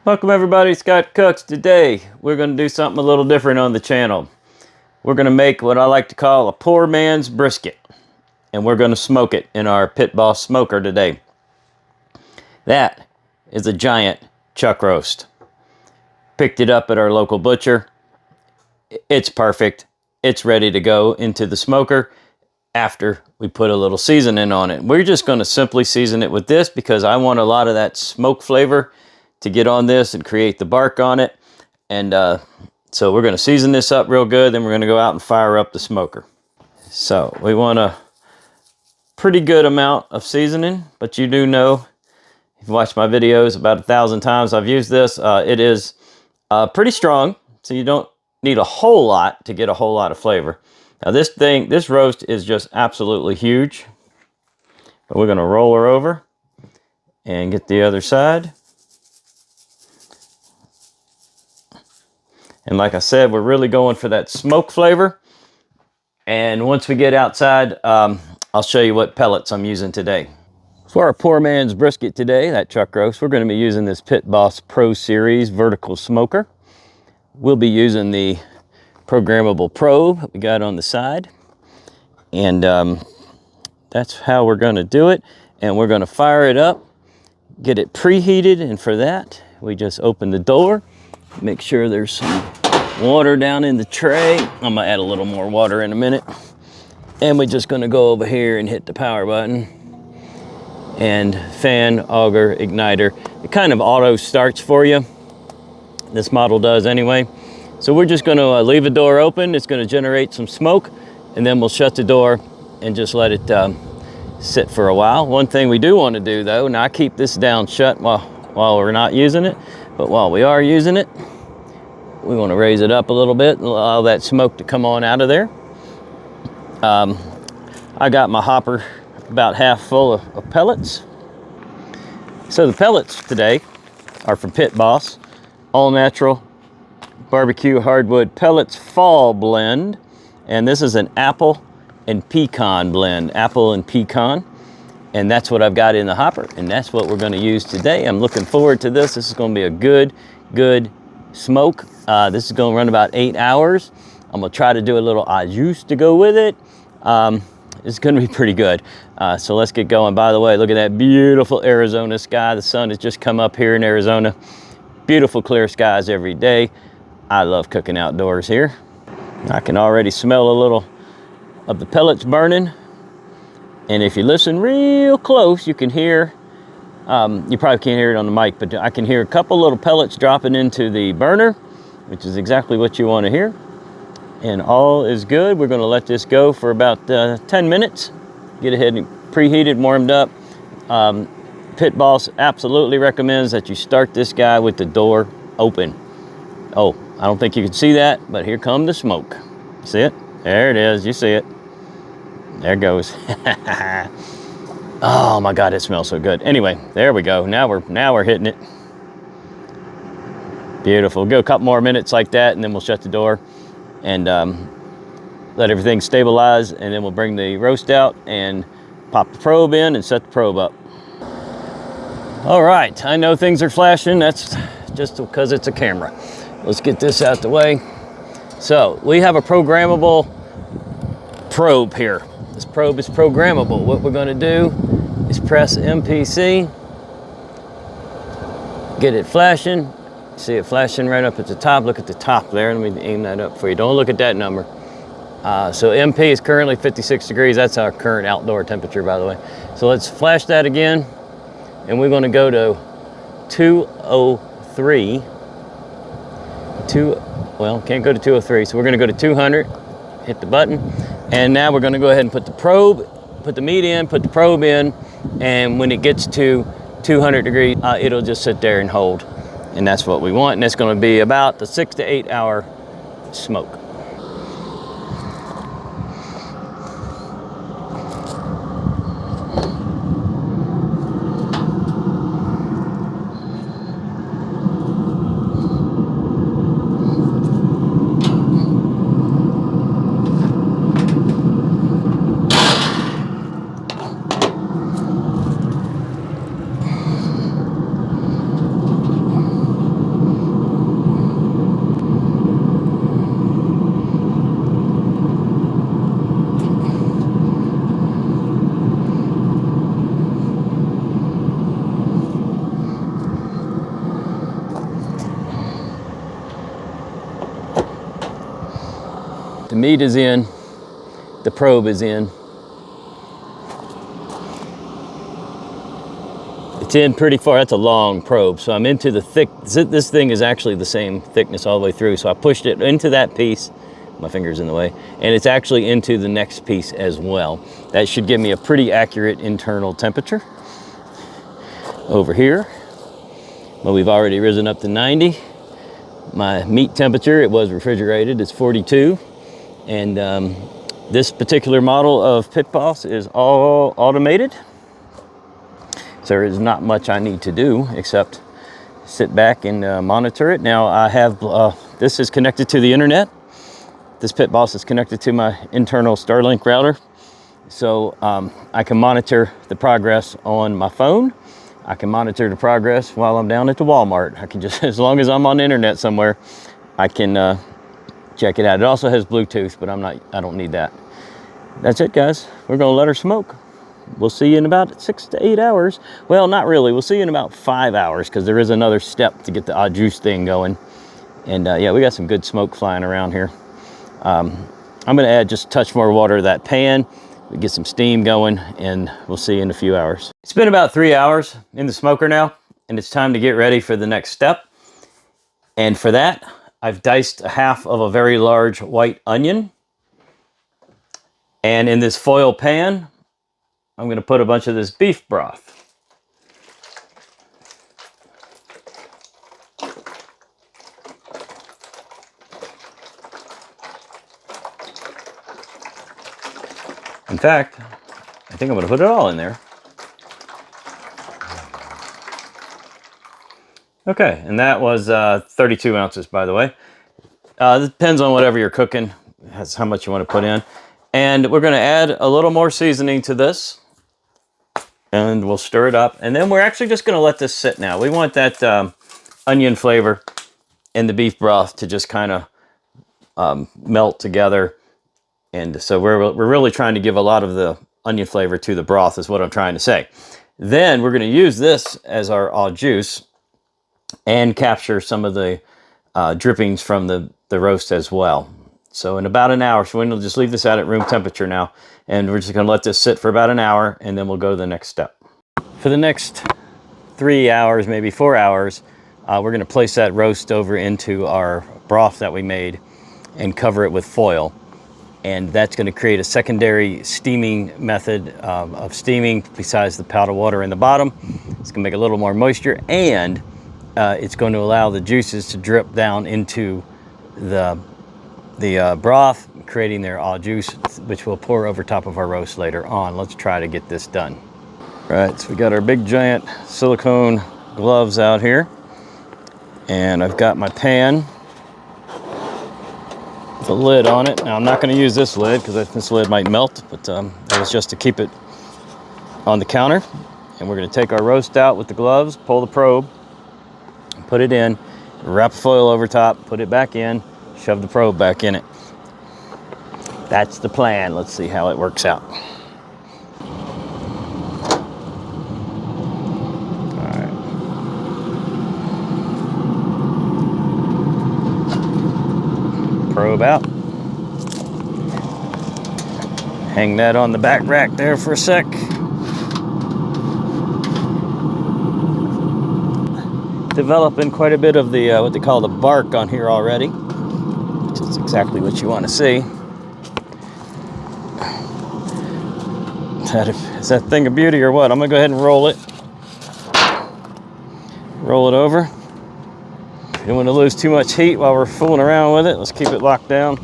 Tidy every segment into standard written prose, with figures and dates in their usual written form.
Welcome everybody, Scott Cooks. Today we're going to do something a little different on the channel. We're going to make what I like to call a poor man's brisket. And we're going to smoke it in our Pit Boss smoker today. That is a giant chuck roast. Picked it up at our local butcher. It's perfect. It's ready to go into the smoker after we put a little seasoning on it. We're just going to simply season it with this because I want a lot of that smoke flavor to get on this and create the bark on it. And so we're going to season this up real good. Then we're going to go out and fire up the smoker. So we want a pretty good amount of seasoning, but you do know, if you've watched my videos about 1,000 times, I've used this. It is pretty strong, so you don't need a whole lot to get a whole lot of flavor. Now this roast is just absolutely huge. But we're going to roll her over and get the other side. And like I said, we're really going for that smoke flavor. And once we get outside, I'll show you what pellets I'm using today. For our poor man's brisket today, that chuck roast, we're going to be using this Pit Boss Pro Series vertical smoker. We'll be using the programmable probe we got on the side. And that's how we're going to do it. And we're going to fire it up, get it preheated. And for that, we just open the door, make sure there's some water down in the tray. I'm gonna add a little more water in a minute. And we're just gonna go over here and hit the power button. And fan, auger, igniter. It kind of auto starts for you. This model does anyway. So we're just gonna leave the door open. It's gonna generate some smoke. And then we'll shut the door and just let it sit for a while. One thing we do wanna do though, now I keep this down shut while we're not using it. But while we are using it, we want to raise it up a little bit and allow that smoke to come on out of there. I got my hopper about half full of pellets. So the pellets today are from Pit Boss, all natural barbecue hardwood pellets fall blend. And this is an apple and pecan blend, apple and pecan. And that's what I've got in the hopper. And that's what we're going to use today. I'm looking forward to this. This is going to be a good smoke. This is going to run about 8 hours. I'm going to try to do a little au jus to go with it. It's going to be pretty good. So let's get going. By the way, look at that beautiful Arizona sky. The sun has just come up here in Arizona. Beautiful clear skies every day. I love cooking outdoors here. I can already smell a little of the pellets burning. And if you listen real close, you can hear, you probably can't hear it on the mic, but I can hear a couple little pellets dropping into the burner, which is exactly what you want to hear. And all is good. We're going to let this go for about 10 minutes. Get ahead and preheated, warmed up. Pit Boss absolutely recommends that you start this guy with the door open. Oh, I don't think you can see that, but here comes the smoke. See it? There it is. You see it. There it goes. Oh my God, it smells so good. Anyway, there we go. Now we're hitting it. Beautiful. Go a couple more minutes like that, and then we'll shut the door and let everything stabilize, and then we'll bring the roast out and pop the probe in and set the probe up. All right, I know things are flashing. That's just because it's a camera. Let's get this out the way. So we have a programmable probe here. This probe is programmable. What we're going to do is press MPC, get it flashing. See it flashing right up at the top. Look at the top there. Let me aim that up for you. Don't look at that number. So MP is currently 56 degrees. That's our current outdoor temperature, by the way. So let's flash that again. And we're going to go to 203. Well, can't go to 203. So we're going to go to 200. Hit the button. And now we're going to go ahead and put the probe, put the meat in, put the probe in. And when it gets to 200 degrees, it'll just sit there and hold. And that's what we want. And it's going to be about the 6 to 8 hour smoke. meat is in, the probe is in. It's in pretty far. That's a long probe, so I'm into the thick. This thing is actually the same thickness all the way through, so I pushed it into that piece. My finger's in the way, and it's actually into the next piece as well. That should give me a pretty accurate internal temperature. Over here, well, we've already risen up to 90. My meat temperature, it was refrigerated, it's 42. And this particular model of Pit Boss is all automated. So there is not much I need to do except sit back and monitor it. Now I have, this is connected to the internet. This Pit Boss is connected to my internal Starlink router. So I can monitor the progress on my phone. I can monitor the progress while I'm down at the Walmart. I can just, as long as I'm on the internet somewhere, I can check it out. It also has Bluetooth, but I don't need that. That's it, guys. We're gonna let her smoke. We'll see you in about 6 to 8 hours. Well, not really. We'll see you in about 5 hours because there is another step to get the au juice thing going. And yeah, we got some good smoke flying around here. I'm gonna add just a touch more water to that pan. We get some steam going, and we'll see you in a few hours. It's been about 3 hours in the smoker now, and it's time to get ready for the next step. And for that, I've diced a half of a very large white onion. And in this foil pan, I'm going to put a bunch of this beef broth. In fact, I think I'm going to put it all in there. Okay, and that was 32 ounces, by the way. It depends on whatever you're cooking, that's how much you want to put in. And we're going to add a little more seasoning to this. And we'll stir it up. And then we're actually just going to let this sit now. We want that onion flavor and the beef broth to just kind of melt together. And so we're really trying to give a lot of the onion flavor to the broth is what I'm trying to say. Then we're going to use this as our au juice and capture some of the drippings from the roast as well. So in about an hour, so we'll just leave this out at room temperature now, and we're just going to let this sit for about an hour, and then we'll go to the next step. For the next 3 hours, maybe 4 hours, we're going to place that roast over into our broth that we made and cover it with foil. And that's going to create a secondary steaming method of steaming besides the powder water in the bottom. It's going to make a little more moisture, and it's going to allow the juices to drip down into the broth, creating their au juice, which we'll pour over top of our roast later on. Let's try to get this done. Right, so we got our big giant silicone gloves out here, and I've got my pan with a lid on it. Now I'm not going to use this lid because this lid might melt, but that was just to keep it on the counter. And we're going to take our roast out with the gloves, pull the probe, put it in, wrap foil over top, put it back in, shove the probe back in it. That's the plan. Let's see how it works out. All right. Probe out. Hang that on the back rack there for a sec. Developing quite a bit of the what they call the bark on here already, which is exactly what you want to see. Is that thing of beauty or what? I'm gonna go ahead and roll it. Roll it over. You don't want to lose too much heat while we're fooling around with it. Let's keep it locked down.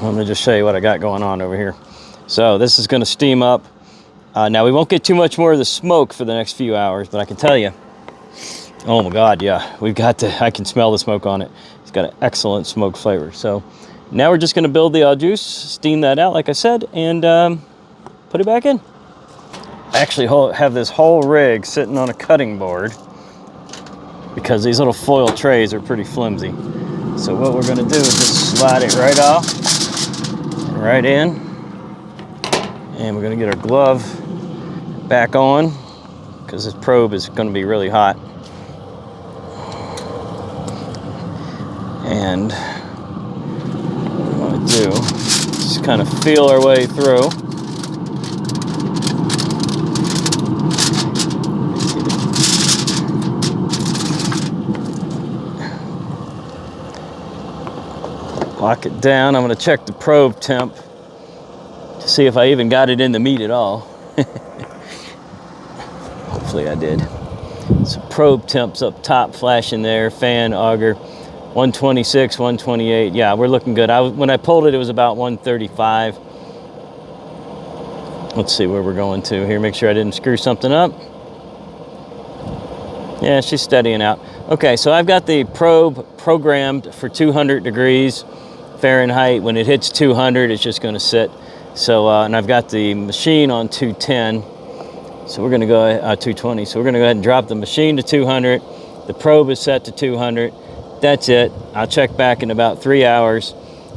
Let me just show you what I got going on over here. So this is going to steam up. Now we won't get too much more of the smoke for the next few hours, but I can tell you, oh my God, yeah, I can smell the smoke on it. It's got an excellent smoke flavor. So now we're just going to build the au juice, steam that out, like I said, and put it back in. I actually have this whole rig sitting on a cutting board because these little foil trays are pretty flimsy. So what we're going to do is just slide it right off and right in. And we're going to get our glove back on because this probe is going to be really hot. And do is kind of feel our way through. Lock it down. I'm going to check the probe temp to see if I even got it in the meat at all. Hopefully I did. So probe temps up top flashing there, fan, auger, 126, 128. Yeah, we're looking good. When I pulled it, it was about 135. Let's see where we're going to here. Make sure I didn't screw something up. Yeah, she's steadying out. Okay, so I've got the probe programmed for 200 degrees Fahrenheit. When it hits 200, it's just going to sit. So, and I've got the machine on 210. So we're going to go 220. So we're going to go ahead and drop the machine to 200. The probe is set to 200. That's it. I'll check back in about 3 hours,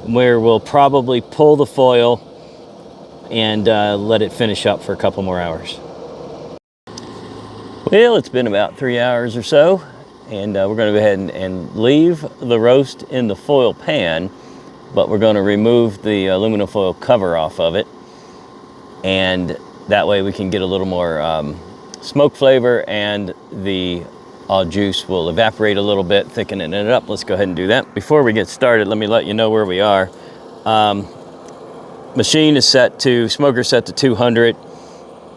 where we'll probably pull the foil and let it finish up for a couple more hours. Well, it's been about 3 hours or so, and we're going to go ahead and leave the roast in the foil pan, but we're going to remove the aluminum foil cover off of it, and that way we can get a little more smoke flavor, and the juice will evaporate a little bit, thickening it up. Let's go ahead and do that. Before we get started, let me let you know where we are. Machine is set to, smoker set to 200,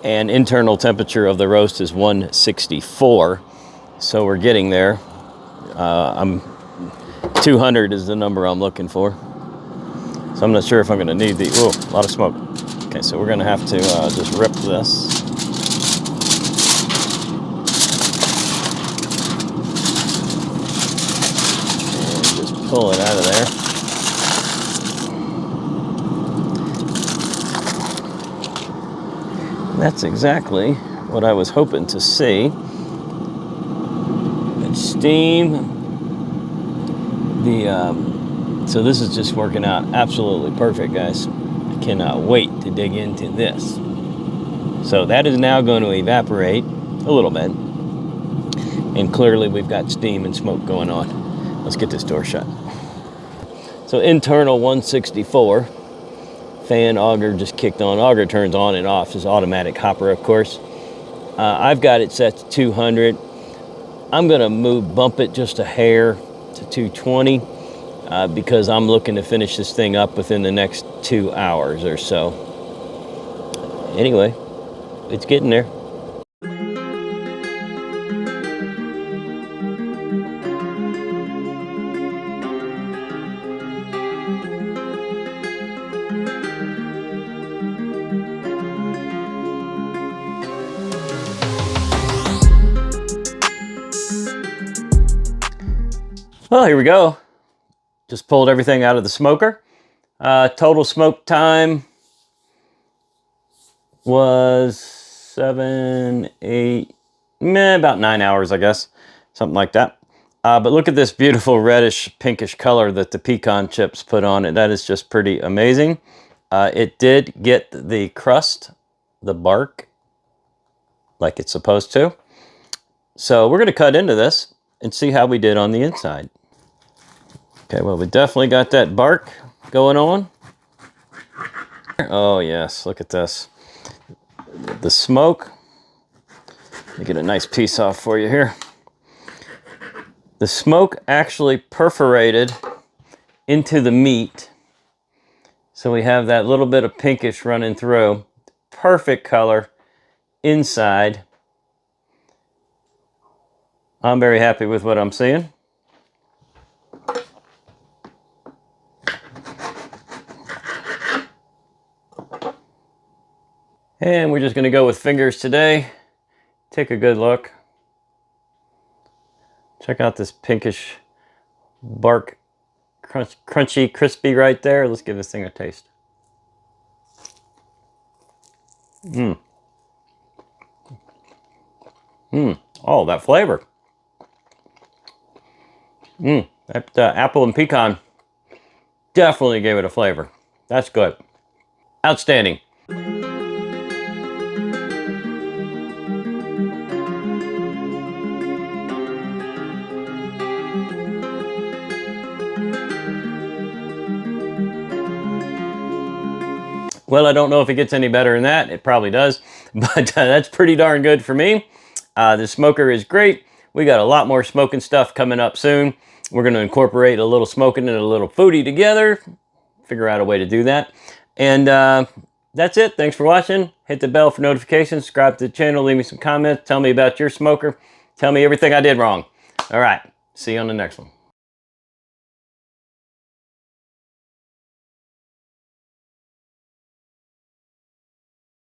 and internal temperature of the roast is 164. So we're getting there. 200 is the number I'm looking for. So I'm not sure if I'm going to need the, oh, a lot of smoke. Okay, so we're going to have to just rip this. And just pull it out of there. That's exactly what I was hoping to see. It's steam. So this is just working out absolutely perfect, guys. I cannot wait to dig into this. So that is now going to evaporate a little bit. And clearly we've got steam and smoke going on. Let's get this door shut. So internal 164. Fan auger just kicked on. Auger turns on and off. It's automatic hopper, of course. I've got it set to 200. I'm going to bump it just a hair to 220 because I'm looking to finish this thing up within the next 2 hours or so. Anyway, it's getting there. Well, here we go. Just pulled everything out of the smoker. Total smoke time was 7, 8, about 9 hours, I guess. Something like that. But look at this beautiful reddish pinkish color that the pecan chips put on it. That is just pretty amazing. It did get the crust, the bark, like it's supposed to. So we're going to cut into this and see how we did on the inside. Okay, well, we definitely got that bark going on. Oh, yes, look at this. The smoke. Let me get a nice piece off for you here. The smoke actually perforated into the meat. So we have that little bit of pinkish running through. Perfect color inside. I'm very happy with what I'm seeing. And we're just going to go with fingers today. Take a good look. Check out this pinkish bark, crunchy, crispy right there. Let's give this thing a taste. Oh, that flavor. That apple and pecan definitely gave it a flavor. That's good. Outstanding. Well, I don't know if it gets any better than that. It probably does, but that's pretty darn good for me. The smoker is great. We got a lot more smoking stuff coming up soon. We're going to incorporate a little smoking and a little foodie together. Figure out a way to do that. And that's it. Thanks for watching. Hit the bell for notifications. Subscribe to the channel. Leave me some comments. Tell me about your smoker. Tell me everything I did wrong. All right. See you on the next one.